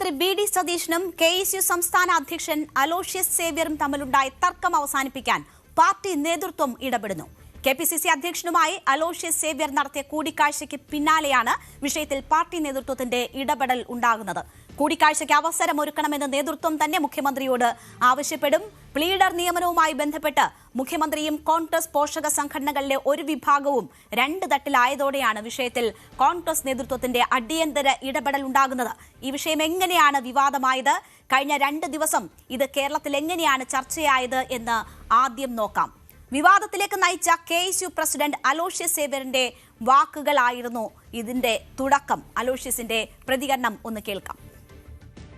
മുഖ്യമന്ത്രി ബി.ഡി. സതീശനും കെ.എസ്.യു സംസ്ഥാന അധ്യക്ഷൻ അലോഷ്യസ് സേവ്യറും തമ്മിലുണ്ടായ തർക്കം അവസാനിപ്പിക്കാൻ പാർട്ടി നേതൃത്വം ഇടപെടുന്നു. കെ.പി.സി.സി അധ്യക്ഷനുമായി അലോഷ്യസ് സേവ്യർ നടത്തിയ കൂടിക്കാഴ്ചയ്ക്ക് പിന്നാലെയാണ് വിഷയത്തിൽ പാർട്ടി നേതൃത്വത്തിന്റെ ഇടപെടൽ ഉണ്ടാകുന്നത്. കൂടിക്കാഴ്ചയ്ക്ക് അവസരമൊരുക്കണമെന്ന് നേതൃത്വം തന്നെ മുഖ്യമന്ത്രിയോട് ആവശ്യപ്പെടും. പ്ലീഡർ നിയമനവുമായി ബന്ധപ്പെട്ട് മുഖ്യമന്ത്രിയും കോൺഗ്രസ് പോഷക സംഘടനകളിലെ ഒരു വിഭാഗവും രണ്ട് തട്ടിലായതോടെയാണ് വിഷയത്തിൽ കോൺഗ്രസ് നേതൃത്വത്തിന്റെ അടിയന്തര ഇടപെടൽ ഉണ്ടാകുന്നത്. ഈ വിഷയം എങ്ങനെയാണ് വിവാദമായത്, കഴിഞ്ഞ 2 ദിവസം ഇത് കേരളത്തിൽ എങ്ങനെയാണ് ചർച്ചയായത് എന്ന് ആദ്യം നോക്കാം. വിവാദത്തിലേക്ക് നയിച്ച കെ.എസ്.യു പ്രസിഡന്റ് അലോഷ്യസ് സേവ്യറിന്റെ വാക്കുകളായിരുന്നു ഇതിന്റെ തുടക്കം. അലോഷ്യസിന്റെ പ്രതികരണം ഒന്ന് കേൾക്കാം.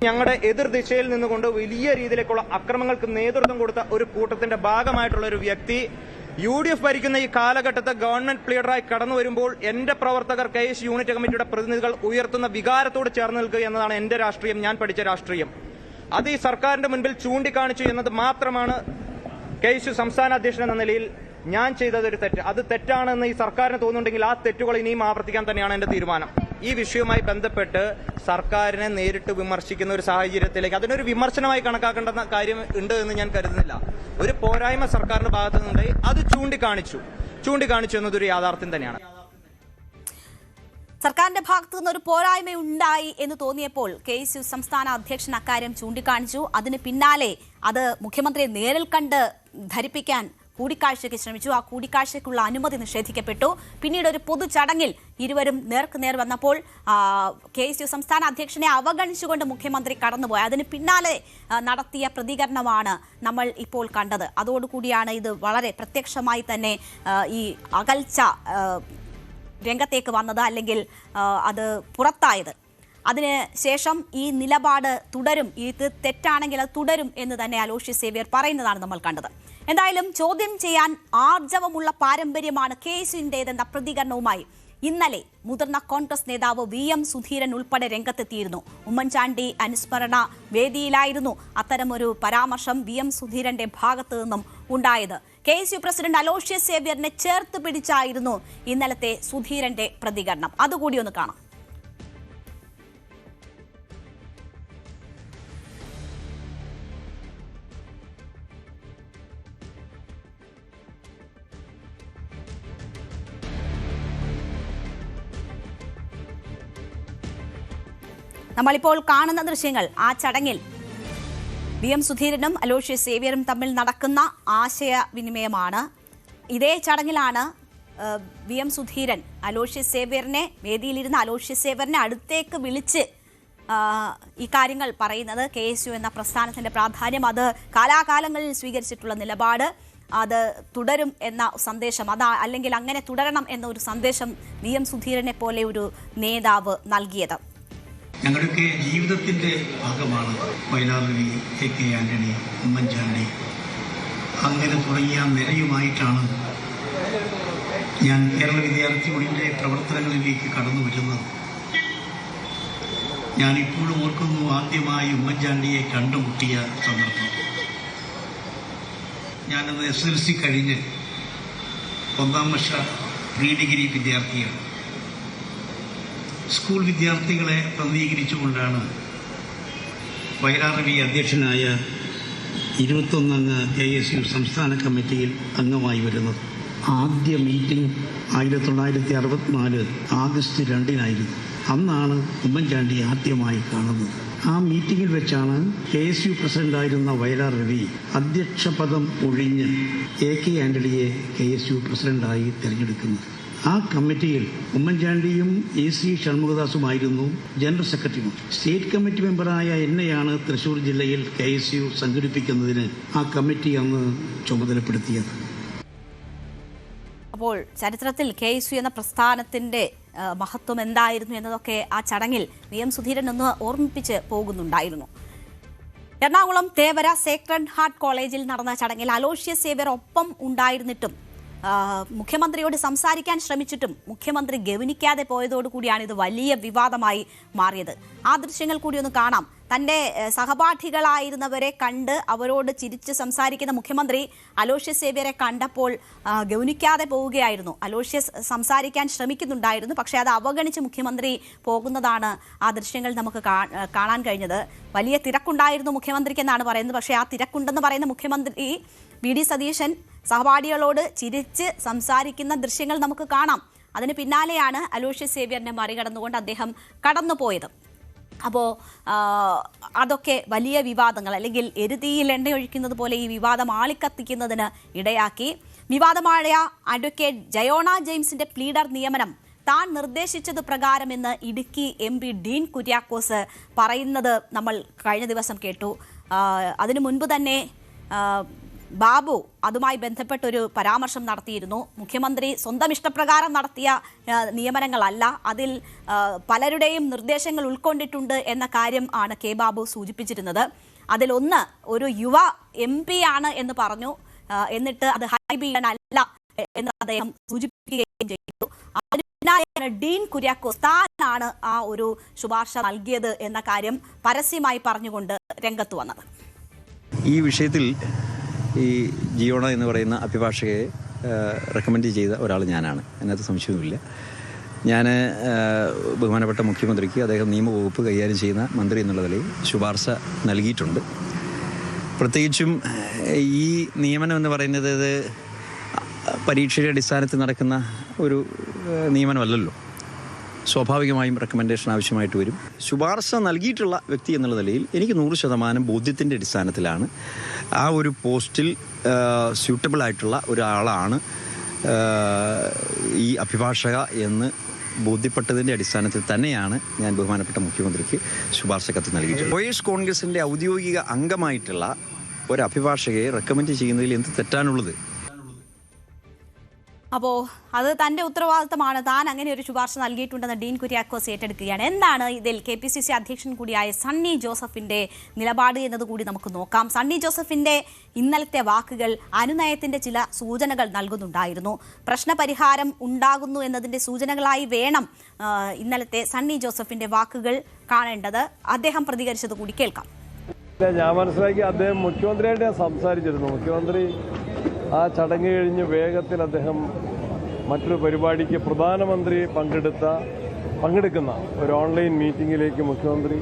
ഞങ്ങളുടെ എതിർദിശയിൽ നിന്നുകൊണ്ട് വലിയ രീതിയിലേക്കുള്ള അക്രമങ്ങൾക്ക് നേതൃത്വം കൊടുത്ത ഒരു കൂട്ടത്തിന്റെ ഭാഗമായിട്ടുള്ള ഒരു വ്യക്തി UDF ഭരിക്കുന്ന ഈ കാലഘട്ടത്തെ ഗവൺമെന്റ് പ്ലീഡറായി കടന്നു വരുമ്പോൾ എന്റെ പ്രവർത്തകർ കെ.എസ്. യൂണിറ്റ് കമ്മിറ്റിയുടെ പ്രതിനിധികൾ ഉയർത്തുന്ന വികാരത്തോട് ചേർന്ന് നിൽക്കുക എന്നതാണ് എന്റെ രാഷ്ട്രീയം, ഞാൻ പഠിച്ച രാഷ്ട്രീയം. അത് ഈ സർക്കാരിന്റെ മുൻപിൽ ചൂണ്ടിക്കാണിച്ചു എന്നത് മാത്രമാണ് കെ.എസ്.യു സംസ്ഥാന അധ്യക്ഷൻ എന്ന നിലയിൽ ഞാൻ ചെയ്തതൊരു തെറ്റ്. അത് തെറ്റാണെന്ന് ഈ സർക്കാരിന് തോന്നുന്നുണ്ടെങ്കിൽ ആ തെറ്റുകൾ ഇനിയും ആവർത്തിക്കാൻ തന്നെയാണ് എന്റെ തീരുമാനം. ഈ വിഷയവുമായി ബന്ധപ്പെട്ട് സർക്കാരിനെ നേരിട്ട് വിമർശിക്കുന്ന ഒരു സാഹചര്യത്തിലേക്ക് അതിനൊരു വിമർശനമായി കണക്കാക്കേണ്ട കാര്യം ഉണ്ട് എന്ന് ഞാൻ കരുതുന്നില്ല. ഒരു പോരായ്മ സർക്കാരിന്റെ ഭാഗത്തു നിന്നുണ്ടായി, അത് ചൂണ്ടിക്കാണിച്ചു എന്നതൊരു യാഥാർത്ഥ്യം തന്നെയാണ്. സർക്കാരിന്റെ ഭാഗത്തു നിന്ന് ഒരു പോരായ്മ ഉണ്ടായി എന്ന് തോന്നിയപ്പോൾ കെ.എസ്.യു സംസ്ഥാന അധ്യക്ഷൻ അക്കാര്യം ചൂണ്ടിക്കാണിച്ചു. അതിന് പിന്നാലെ അത് മുഖ്യമന്ത്രിയെ നേരിൽ കണ്ട് ധരിപ്പിക്കാൻ കൂടിക്കാഴ്ചയ്ക്ക് ശ്രമിച്ചു. ആ കൂടിക്കാഴ്ചയ്ക്കുള്ള അനുമതി നിഷേധിക്കപ്പെട്ടു. പിന്നീട് ഒരു പൊതു ചടങ്ങിൽ ഇരുവരും നേർക്കുനേർ വന്നപ്പോൾ കെ.എസ്.യു സംസ്ഥാന അധ്യക്ഷനെ അവഗണിച്ചുകൊണ്ട് മുഖ്യമന്ത്രി കടന്നുപോയി. അതിന് പിന്നാലെ നടത്തിയ പ്രതികരണമാണ് നമ്മൾ ഇപ്പോൾ കണ്ടത്. അതോടുകൂടിയാണ് ഇത് വളരെ പ്രത്യക്ഷമായി തന്നെ ഈ അകൽച്ച രംഗത്തേക്ക് വന്നത്, അല്ലെങ്കിൽ അത് പുറത്തായത്. അതിന് ശേഷം ഈ നിലപാട് തുടരും, ഇത് തെറ്റാണെങ്കിൽ അത് തുടരും എന്ന് തന്നെ അലോഷ്യസ് സേവ്യർ പറയുന്നതാണ് നമ്മൾ കണ്ടത്. എന്തായാലും ചോദ്യം ചെയ്യാൻ ആർജവമുള്ള പാരമ്പര്യമാണ് കെ.എസ്.യുവിന്റേതെന്ന പ്രതികരണവുമായി ഇന്നലെ മുതിർന്ന കോൺഗ്രസ് നേതാവ് VM സുധീരൻ ഉൾപ്പെടെ രംഗത്തെത്തിയിരുന്നു. ഉമ്മൻചാണ്ടി അനുസ്മരണ വേദിയിലായിരുന്നു അത്തരമൊരു പരാമർശം VM സുധീരന്റെ ഭാഗത്തു നിന്നും ഉണ്ടായത്. കെ.എസ്.യു പ്രസിഡന്റ് അലോഷ്യസ് സേവ്യറിനെ ചേർത്ത് പിടിച്ചായിരുന്നു ഇന്നലത്തെ സുധീരന്റെ പ്രതികരണം. അതുകൂടി ഒന്ന് കാണാം. നമ്മളിപ്പോൾ കാണുന്ന ദൃശ്യങ്ങൾ ആ ചടങ്ങിൽ VM സുധീരനും അലോഷ്യസ് സേവ്യറും തമ്മിൽ നടക്കുന്ന ആശയവിനിമയമാണ്. ഇതേ ചടങ്ങിലാണ് VM സുധീരൻ അലോഷ്യസ് സേവ്യറിനെ വേദിയിലിരുന്ന അലോഷ്യസ് സേവ്യറിനെ അടുത്തേക്ക് വിളിച്ച് ഈ കാര്യങ്ങൾ പറയുന്നത്. കെ.എസ്.യു എന്ന പ്രസ്ഥാനത്തിന്റെ പ്രാധാന്യം, അത് കാലാകാലങ്ങളിൽ സ്വീകരിച്ചിട്ടുള്ള നിലപാട്, അത് തുടരും എന്ന സന്ദേശം, അല്ലെങ്കിൽ അങ്ങനെ തുടരണം എന്ന ഒരു സന്ദേശം VM സുധീരനെ പോലെ ഒരു നേതാവ് നൽകിയത്. ഞങ്ങളുടെയൊക്കെ ജീവിതത്തിൻ്റെ ഭാഗമാണ് വയലാർ രവി, A.K. ആന്റണി, ഉമ്മൻചാണ്ടി, അങ്ങനെ തുടങ്ങിയ നിരയുമായിട്ടാണ് ഞാൻ കേരള വിദ്യാർത്ഥി യൂണിയൻ്റെ പ്രവർത്തനങ്ങളിലേക്ക് കടന്നു വരുന്നത്. ഞാനിപ്പോഴും ഓർക്കുന്നു ആദ്യമായി ഉമ്മൻചാണ്ടിയെ കണ്ടുമുട്ടിയ സന്ദർഭം. ഞാനത് SLC കഴിഞ്ഞ് 1ാം വർഷ പ്രീ ഡിഗ്രി വിദ്യാർത്ഥിയാണ്. സ്കൂൾ വിദ്യാർത്ഥികളെ പ്രതിനിധീകരിച്ചുകൊണ്ടാണ് വയലാർ രവി അധ്യക്ഷനായ 21 അംഗ കെ.എസ്.യു സംസ്ഥാന കമ്മിറ്റിയിൽ അംഗമായി വരുന്നത്. ആദ്യ മീറ്റിംഗ് 1964 ആഗസ്റ്റ് 2-നായിരുന്നു. അന്നാണ് ഉമ്മൻചാണ്ടി ആദ്യമായി കാണുന്നത്. ആ മീറ്റിംഗിൽ വെച്ചാണ് കെ.എസ്.യു പ്രസിഡന്റായിരുന്ന വയലാർ രവി അധ്യക്ഷ പദം ഒഴിഞ്ഞ് A.K. ആന്റണിയെ കെ.എസ്.യു പ്രസിഡന്റായി തിരഞ്ഞെടുക്കുന്നത്. ആ കമ്മിറ്റിയിൽ ഉമ്മൻചാണ്ടിയും A.C. ഷൺമുഖദാസുമായിരുന്നു ജനറൽ സെക്രട്ടറിയും. സ്റ്റേറ്റ് കമ്മിറ്റി മെമ്പറായ എന്നെയാണ് തൃശൂർ ജില്ലയിൽ കെ.എസ്.യു സംഘടിപ്പിക്കുന്നതിന് ആ കമ്മിറ്റി അന്ന് ചുമതലപ്പെടുത്തിയത്. അപ്പോൾ ചരിത്രത്തിൽ കെ.എസ്.യു എന്ന പ്രസ്ഥാനത്തിന്റെ മഹത്വം എന്തായിരുന്നു എന്നതൊക്കെ ആ ചടങ്ങിൽ VM സുധീരൻ ഒന്ന് ഓർമ്മിപ്പിച്ച് പോകുന്നുണ്ടായിരുന്നു. എറണാകുളം തേവര സേക്രഡ് ഹാർട്ട് കോളേജിൽ നടന്ന ചടങ്ങിൽ അലോഷ്യസ് സേവ്യർ ഒപ്പം ഉണ്ടായിരുന്നിട്ടും മുഖ്യമന്ത്രിയോട് സംസാരിക്കാൻ ശ്രമിച്ചിട്ടും മുഖ്യമന്ത്രി ഗവനിക്കാതെ പോയതോടുകൂടിയാണ് ഇത് വലിയ വിവാദമായി മാറിയത്. ആ ദൃശ്യങ്ങൾ കൂടി ഒന്ന് കാണാം. തന്റെ സഹപാഠികളായിരുന്നവരെ കണ്ട് അവരോട് ചിരിച്ച് സംസാരിക്കുന്ന മുഖ്യമന്ത്രി അലോഷ്യസ് സേവ്യറെ കണ്ടപ്പോൾ ഗവനിക്കാതെ പോവുകയായിരുന്നു. അലോഷ്യസ് സംസാരിക്കാൻ ശ്രമിക്കുന്നുണ്ടായിരുന്നു, പക്ഷേ അത് അവഗണിച്ച് മുഖ്യമന്ത്രി പോകുന്നതാണ് ആ ദൃശ്യങ്ങൾ നമുക്ക് കാണാൻ കഴിഞ്ഞത്. വലിയ തിരക്കുണ്ടായിരുന്നു മുഖ്യമന്ത്രിക്ക് എന്നാണ് പറയുന്നത്. പക്ഷേ ആ തിരക്കുണ്ടെന്ന് പറയുന്ന മുഖ്യമന്ത്രി വി ഡി സതീശൻ സഹപാഠികളോട് ചിരിച്ച് സംസാരിക്കുന്ന ദൃശ്യങ്ങൾ നമുക്ക് കാണാം. അതിന് പിന്നാലെയാണ് അലോഷ്യസ് സേവ്യറിനെ മറികടന്നുകൊണ്ട് അദ്ദേഹം കടന്നുപോയത്. അപ്പോൾ അതൊക്കെ വലിയ വിവാദങ്ങൾ, അല്ലെങ്കിൽ എരുതിയിൽ എണ്ണയൊഴിക്കുന്നത് പോലെ ഈ വിവാദം ആളിക്കത്തിക്കുന്നതിന് ഇടയാക്കി. വിവാദമായ അഡ്വക്കേറ്റ് ജയോണ ജെയിംസിന്റെ പ്ലീഡർ നിയമനം താൻ നിർദ്ദേശിച്ചത് പ്രകാരമെന്ന് ഇടുക്കി MP ഡീൻ കുര്യാക്കോസ് പറയുന്നത് നമ്മൾ കഴിഞ്ഞ ദിവസം കേട്ടു. അതിനു മുൻപ് തന്നെ ബാബു അതുമായി ബന്ധപ്പെട്ടൊരു പരാമർശം നടത്തിയിരുന്നു. മുഖ്യമന്ത്രി സ്വന്തം ഇഷ്ടപ്രകാരം നടത്തിയ നിയമനങ്ങളല്ല, അതിൽ പലരുടെയും നിർദ്ദേശങ്ങൾ ഉൾക്കൊണ്ടിട്ടുണ്ട് എന്ന കാര്യം ആണ് കെ ബാബു സൂചിപ്പിച്ചിരുന്നത്. അതിലൊന്ന് ഒരു യുവ MP ആണ് എന്ന് പറഞ്ഞു. എന്നിട്ട് അത് ഹൈബിയനല്ല എന്ന് അദ്ദേഹം സൂചിപ്പിക്കുകയും ചെയ്തു. അതിന് പിന്നാലെയാണ് ഡീൻ കുര്യാക്കോസ് താനാണ് ആ ഒരു ശുപാർശ നൽകിയത് എന്ന കാര്യം പരസ്യമായി പറഞ്ഞുകൊണ്ട് രംഗത്ത് വന്നത്. ഈ വിഷയത്തിൽ ഈ ജിയോണ എന്ന് പറയുന്ന അഭിഭാഷകയെ റെക്കമെൻഡ് ചെയ്ത ഒരാൾ ഞാനാണ്, അതിനകത്ത് സംശയവുമില്ല. ഞാൻ ബഹുമാനപ്പെട്ട മുഖ്യമന്ത്രിക്ക് അദ്ദേഹം നിയമവകുപ്പ് കൈകാര്യം ചെയ്യുന്ന മന്ത്രി എന്നുള്ള നിലയിൽ ശുപാർശ നൽകിയിട്ടുണ്ട്. പ്രത്യേകിച്ചും ഈ നിയമനം എന്ന് പറയുന്നത് ഇത് പരീക്ഷയുടെ അടിസ്ഥാനത്തിൽ നടക്കുന്ന ഒരു നിയമനമല്ലല്ലോ. സ്വാഭാവികമായും റെക്കമെൻഡേഷൻ ആവശ്യമായിട്ട് വരും. ശുപാർശ നൽകിയിട്ടുള്ള വ്യക്തി എന്നുള്ള നിലയിൽ എനിക്ക് 100% ബോധ്യത്തിൻ്റെ അടിസ്ഥാനത്തിലാണ് ആ ഒരു പോസ്റ്റിൽ സ്യൂട്ടബിൾ ആയിട്ടുള്ള ഒരാളാണ് ഈ അഭിഭാഷക എന്ന് ബോധ്യപ്പെട്ടതിൻ്റെ അടിസ്ഥാനത്തിൽ തന്നെയാണ് ഞാൻ ബഹുമാനപ്പെട്ട മുഖ്യമന്ത്രിക്ക് ശുപാർശ കത്ത് നൽകിയിട്ടുള്ളത്. OS കോൺഗ്രസിൻ്റെ ഔദ്യോഗിക അംഗമായിട്ടുള്ള ഒരു അഭിഭാഷകയെ റെക്കമെൻഡ് ചെയ്യുന്നതിൽ എന്ത് തെറ്റാണുള്ളത്? അപ്പോൾ അത് തന്റെ ഉത്തരവാദിത്തമാണ്, താൻ അങ്ങനെ ഒരു ശുപാർശ നൽകിയിട്ടുണ്ടെന്ന് ഡീൻ കുര്യാക്കോസ് ഏറ്റെടുക്കുകയാണ്. എന്താണ് ഇതിൽ KPCC അധ്യക്ഷൻ കൂടിയായ സണ്ണി ജോസഫിന്റെ നിലപാട് എന്നതുകൂടി നമുക്ക് നോക്കാം. സണ്ണി ജോസഫിന്റെ ഇന്നലത്തെ വാക്കുകൾ അനുനയത്തിന്റെ ചില സൂചനകൾ നൽകുന്നുണ്ടായിരുന്നു. പ്രശ്നപരിഹാരം ഉണ്ടാകുന്നു എന്നതിന്റെ സൂചനകളായി വേണം ഇന്നലത്തെ സണ്ണി ജോസഫിന്റെ വാക്കുകൾ കാണേണ്ടത്. അദ്ദേഹം പ്രതികരിച്ചത് കൂടി കേൾക്കാം. ഞാൻ മനസ്സിലാക്കി അദ്ദേഹം മുഖ്യമന്ത്രിയായിട്ട് ഞാൻ സംസാരിച്ചിരുന്നു. മുഖ്യമന്ത്രി ആ ചടങ്ങ് കഴിഞ്ഞ് വേഗത്തിൽ അദ്ദേഹം മറ്റൊരു പരിപാടിക്ക് പ്രധാനമന്ത്രി പങ്കെടുക്കുന്ന ഒരു ഓൺലൈൻ മീറ്റിങ്ങിലേക്ക് മുഖ്യമന്ത്രി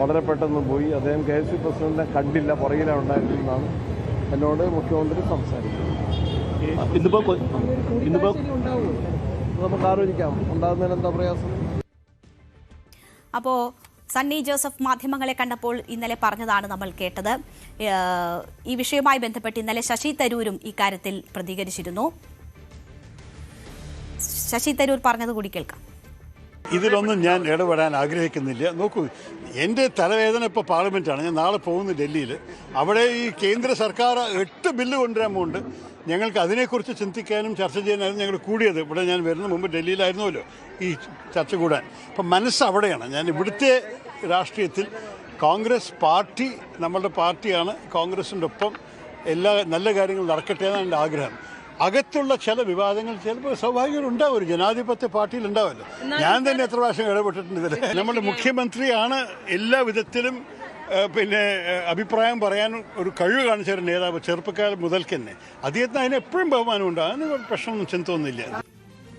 വളരെ പെട്ടെന്ന് പോയി. അദ്ദേഹം KSC പ്രസിഡന്റിനെ കണ്ടില്ല, പുറകിലാണ് ഉണ്ടായിരുന്നതാണ് എന്നോട് മുഖ്യമന്ത്രി സംസാരിക്കുന്നത്. നമുക്ക് ആലോചിക്കാം, ഉണ്ടാകുന്നതിന് എന്താ പ്രയാസം. അപ്പോൾ സണ്ണി ജോസഫ് മാധ്യമങ്ങളെ കണ്ടപ്പോൾ ഇന്നലെ പറഞ്ഞതാണ് നമ്മൾ കേട്ടത്. ഈ വിഷയവുമായി ബന്ധപ്പെട്ട് ഇന്നലെ ശശി തരൂരും ഇക്കാര്യത്തിൽ പ്രതികരിച്ചിരുന്നു. ശശി തരൂർ പറഞ്ഞത് കൂടി കേൾക്കാം. ഇതിലൊന്നും ഞാൻ ഇടപെടാൻ ആഗ്രഹിക്കുന്നില്ല. നോക്കൂ, എൻ്റെ തലവേദന ഇപ്പോൾ പാർലമെൻറ്റാണ്. ഞാൻ നാളെ പോകുന്നു ഡൽഹിയിൽ. അവിടെ ഈ കേന്ദ്ര സർക്കാർ 8 ബില്ല് കൊണ്ടുവരാൻ പോകുന്നുണ്ട്. ഞങ്ങൾക്ക് അതിനെക്കുറിച്ച് ചിന്തിക്കാനും ചർച്ച ചെയ്യാനായിരുന്നു ഞങ്ങൾ കൂടിയത്. ഇവിടെ ഞാൻ വരുന്ന മുമ്പ് ഡൽഹിയിലായിരുന്നല്ലോ ഈ ചർച്ച കൂടാൻ. അപ്പം മനസ്സ് അവിടെയാണ്. ഞാൻ ഇവിടുത്തെ രാഷ്ട്രീയത്തിൽ കോൺഗ്രസ് പാർട്ടി നമ്മളുടെ പാർട്ടിയാണ്. കോൺഗ്രസിൻ്റെ ഒപ്പം എല്ലാ നല്ല കാര്യങ്ങളും നടക്കട്ടെ എന്നാണ് എൻ്റെ ആഗ്രഹം. അകത്തുള്ള ചില വിവാദങ്ങൾ ചിലപ്പോൾ സ്വാഭാവികം ഉണ്ടാവും, ഒരു ജനാധിപത്യ പാർട്ടിയിൽ ഉണ്ടാവുമല്ലോ. ഞാൻ തന്നെ എത്ര പ്രാവശ്യം ഇടപെട്ടിട്ടുണ്ട് ഇതിൽ. നമ്മുടെ മുഖ്യമന്ത്രിയാണ് എല്ലാ വിധത്തിലും അഭിപ്രായം പറയാൻ ഒരു കഴിവ് കാണിച്ച ഒരു നേതാവ്, ചെറുപ്പക്കാലം മുതൽക്ക് തന്നെ. അദ്ദേഹത്തിന് അതിന് എപ്പോഴും ബഹുമാനം ഉണ്ടാകും. അതിന് പ്രശ്നമൊന്നും ചിന്തയൊന്നുമില്ല.